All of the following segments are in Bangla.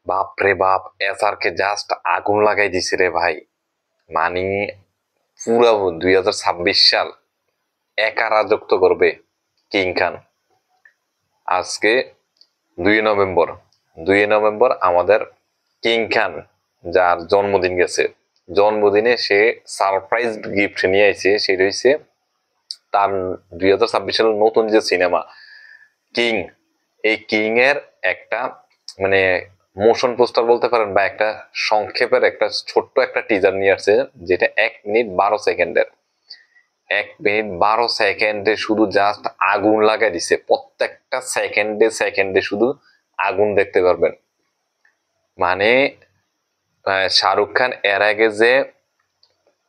বাপ রে বাপ, এসআর কে জাস্ট আগুন লাগাই দিছে রে ভাই। মানে পুরা 2026 সাল একা রাজত্ব করবে কিং খান। আজকে 2 নভেম্বর, 2 নভেম্বর আমাদের কিং খান যার জন্মদিন গেছে, জন্মদিনে সে সারপ্রাইজ গিফট নিয়ে আইছে। সেটা হইছে তার 2026 সালের নতুন যে সিনেমা কিং, এই কিং এর একটা মানে মোশন পোস্টার বলতে পারেন বা একটা সংক্ষেপের একটা ছোট্ট একটা টিজার নিয়ে আসছে, যেটা 1 মিনিট 12 সেকেন্ডের। 1 মিনিট 12 সেকেন্ডে শুধু জাস্ট আগুন লাগাই দিছে। প্রত্যেকটা সেকেন্ডে সেকেন্ডে শুধু আগুন দেখতে পারবেন। মানে শাহরুখ খান এর আগে যে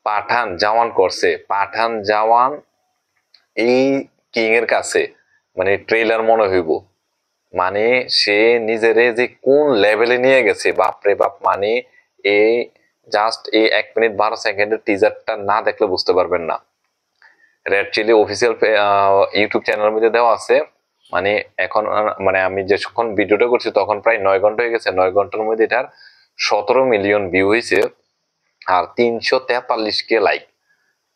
পাঠান জওয়ান করছে, পাঠান জওয়ান এই কিং এর কাছে মানে ট্রেলার মনে হইব। মানে সে নিজেরে যে কোন লেভেলে নিয়ে গেছে, বাপরে বাপ। মানে এই জাস্ট এই 1 মিনিট 12 সেকেন্ডের টিজারটা না দেখলে বুঝতে পারবেন না। রেড চিলি অফিসিয়াল ইউটিউব চ্যানেলের মধ্যে দেওয়া আছে। মানে এখন মানে আমি যখন ভিডিওটা করছি তখন প্রায় 9 ঘন্টা হয়ে গেছে। 9 ঘন্টার মধ্যে এটার 17 মিলিয়ন ভিউ হয়েছে আর 343K লাইক।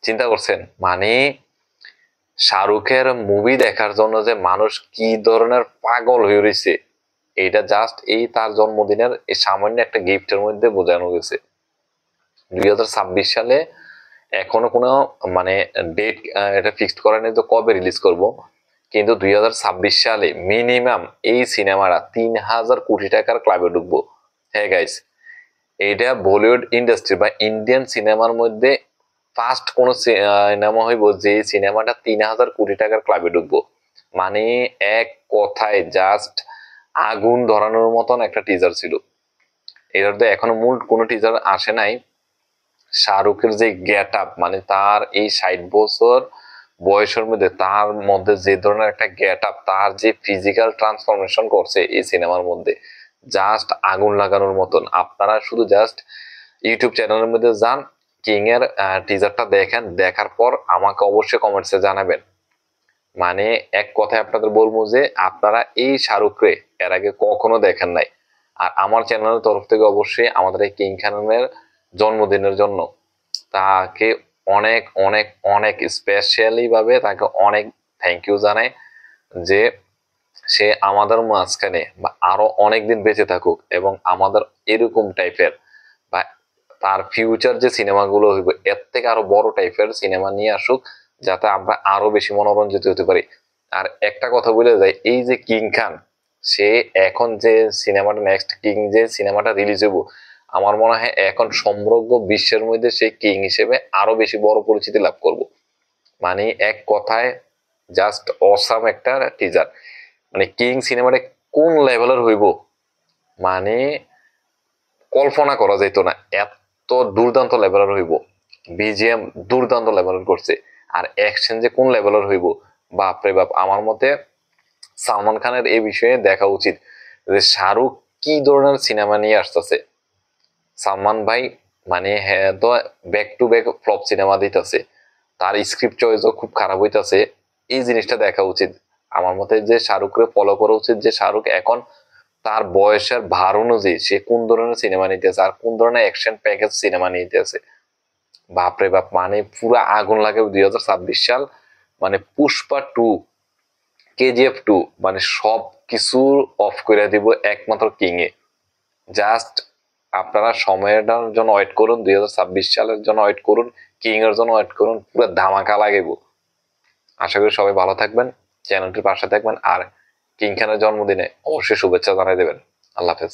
চিন্তা করছেন মানে শাহরুখের মুভি দেখার জন্য যে মানুষ কি ধরনের পাগল হয়ে রয়েছে, এটা জাস্ট এই তার জন্মদিনের এই সামান্য একটা গিফটের মধ্যে বোঝানো গেছে। 2026 সালে এখনো কোনো মানে ডেট এটা ফিক্সড করা নেই তো কবে রিলিজ করব, কিন্তু 2026 সালে মিনিমাম এই সিনেমাটা 3,000 কোটি টাকার ক্লাবে ঢুকবো। হ্যাঁ গাইস, এইটা বলিউড ইন্ডাস্ট্রি বা ইন্ডিয়ান সিনেমার মধ্যে ফার্স্ট কোন সিনেমা হইব যে সিনেমাটা 3,000 কোটি টাকার ক্লাবে ঢুকবো। মানে এক কথায় জাস্ট আগুন ধরানোর মতন একটা টিজার ছিল। এটার তো এখনো মূল কোনো টিজার আসে নাই। শাহরুখের যে গেট আপ, মানে তার এই 60 বছর বয়সের মধ্যে তার মধ্যে যে ধরনের একটা গেট আপ, তার যে ফিজিক্যাল ট্রান্সফরমেশন করছে এই সিনেমার মধ্যে, জাস্ট আগুন লাগানোর মতন। আপনারা শুধু জাস্ট ইউটিউব চ্যানেলের মধ্যে যান, কিং এর টিজারটা দেখেন, দেখার পর আমাকে অবশ্যই কমেন্টসে জানাবেন। মানে এক কথায় আপনাদের বলবো যে আপনারা এই শাহরুখরে এর আগে কখনো দেখেন নাই। আর আমার চ্যানেলের তরফ থেকে অবশ্যই আমাদের এই কিং খানের জন্মদিনের জন্য তাকে অনেক অনেক অনেক স্পেশালি ভাবে তাকে অনেক থ্যাংক ইউ জানাই, যে সে আমাদের মাঝখানে বা আরো অনেকদিন বেঁচে থাকুক এবং আমাদের এরকম টাইপের বা তার ফিউচার যে সিনেমাগুলো হইব এর থেকে আরো বড় টাইপের সিনেমা নিয়ে আসুক, যাতে আমরা আরো বেশি মনোরঞ্জিত হতে পারি। আর একটা কথা বলে যায়, এই যে কিং খান, সে এখন যে সিনেমাটা নেক্সট কিং যে সিনেমাটা রিলিজ হইব, আমার মনে হয় এখন সমগ্র বিশ্বের মধ্যে সে কিং হিসেবে আরো বেশি বড় পরিচিতি লাভ করব। মানে এক কথায় জাস্ট অসাম একটা টিজার। মানে কিং সিনেমাটা কোন লেভেলের হইব মানে কল্পনা করা যেত না, এত দুর্দান্ত লেভেলের হইব। বিজিএম দুর্দান্ত লেভেলের করছে, আর অ্যাকশন যে কোন লেভেলের হইব, বাপরে বাপ। আমার মতে সালমান খানের এই বিষয়ে দেখা উচিত যে শাহরুখ কি ধরনের সিনেমা নিয়ে আসতেছে। সালমান ভাই মানে হ্যাঁ তো back to back flop cinema দিতেছে, তার স্ক্রিপ্ট চয়েসও খুব খারাপ হইতাছে। এই জিনিসটা দেখা উচিত আমার মতে, যে শাহরুখকে ফলো করা উচিত, যে শাহরুখ এখন তার বয়সের ভার অনুযায়ী সে কোন ধরনের সিনেমা নিতেছে আর কোন ধরনের অ্যাকশন প্যাকেজ সিনেমা নিতেছে। বাপরে বাপ, মানে পুরা আগুন লাগে 2026 সাল। মানে পুষ্পা 2, KGF 2, মানে সব কিছু অফ করে দিব একমাত্র কিং এ। জাস্ট আপনারা সময়ের জন্য ওয়েট করুন, 2026 সালের জন্য ওয়েট করুন, কিং এর জন্য ওয়েট করুন, পুরো ধামাকা লাগিব। আশা করি সবাই ভালো থাকবেন, চ্যানেলটির পাশে থাকবেন, আর কিং খানের জন্মদিনে অবশ্যই শুভেচ্ছা জানাই দেবেন। আল্লাহ হাফেজ।